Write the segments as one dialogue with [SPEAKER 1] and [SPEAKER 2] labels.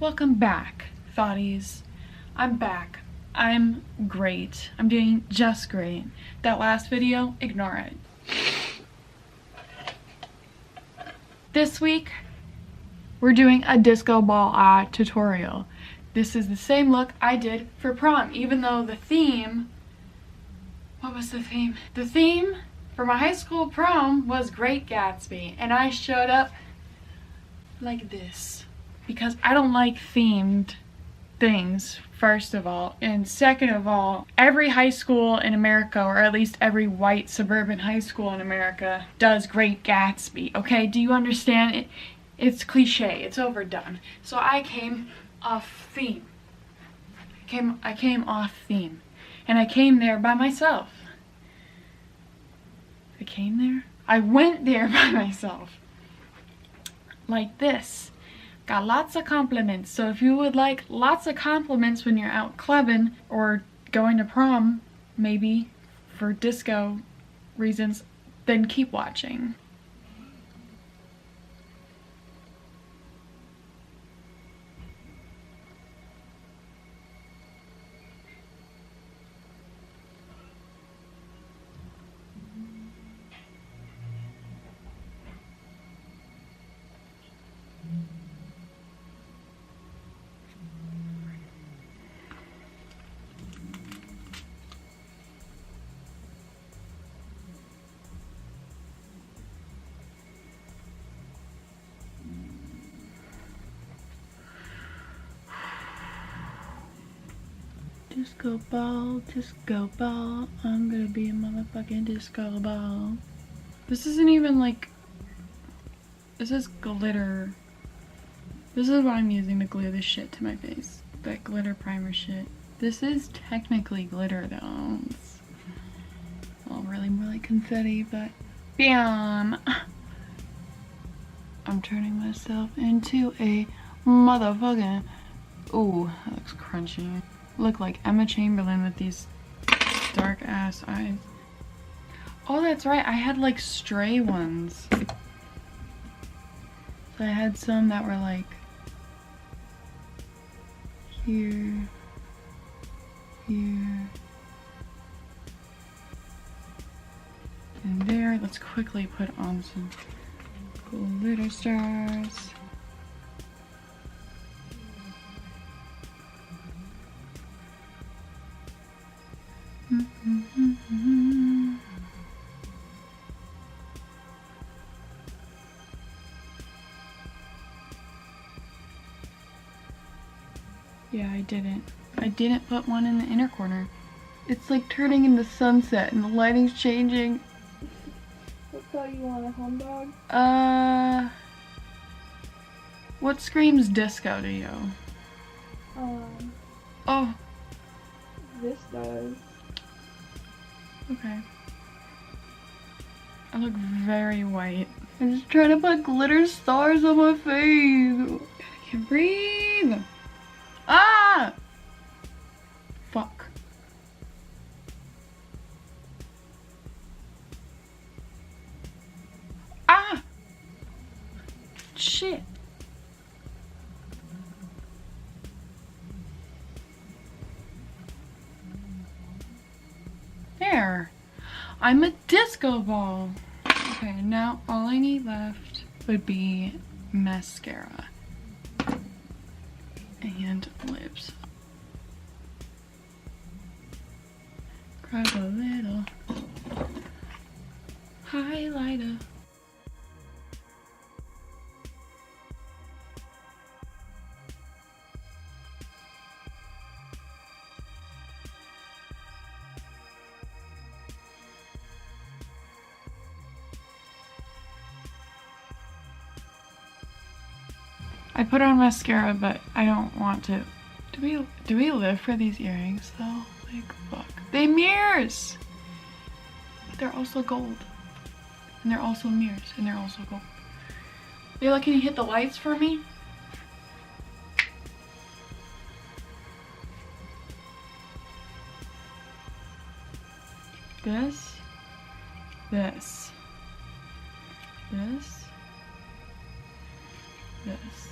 [SPEAKER 1] Welcome back, thoughties. I'm back. I'm great. I'm doing just great. That last video, ignore it. This week, we're doing a disco ball eye tutorial. This is the same look I did for prom, even though the theme... What was the theme? The theme for my high school prom was Great Gatsby, and I showed up like this because I don't like themed things, first of all, and second of all, every high school in America, or at least every white suburban high school in America, does Great Gatsby, okay? Do you understand? It's cliche, it's overdone. So I came off theme. I came off theme. And I came there by myself. I went there by myself. Like this. Got lots of compliments. So if you would like lots of compliments when you're out clubbing or going to prom, maybe for disco reasons, then keep watching. Disco ball, I'm gonna be a motherfucking disco ball. This isn't even like, this is glitter. This is what I'm using to glue this shit to my face. That glitter primer shit. This is technically glitter though. It's all really more like confetti, but bam! I'm turning myself into a motherfucking, ooh, that looks crunchy. Look like Emma Chamberlain with these dark ass eyes. Oh, that's right, I had like stray ones. So I had some that were like here, here, and there. Let's quickly put on some glitter stars. Yeah, I didn't put one in the inner corner. It's like turning into sunset and the lighting's changing.
[SPEAKER 2] What color you want, a home dog?
[SPEAKER 1] What screams disco to you? Oh.
[SPEAKER 2] This does.
[SPEAKER 1] Okay. I look very white. I'm just trying to put glitter stars on my face. I can't breathe. Ah! Fuck. Ah! Shit. There. I'm a disco ball. Okay, now all I need left would be mascara and lips. Grab a little highlighter. I put on mascara, but I don't want to. Do we live for these earrings though? Like, fuck. They mirrors! But they're also gold. And they're also mirrors, and they're also gold. Layla, can you hit the lights for me? This. This. This. This.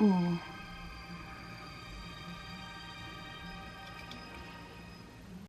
[SPEAKER 1] Ooh.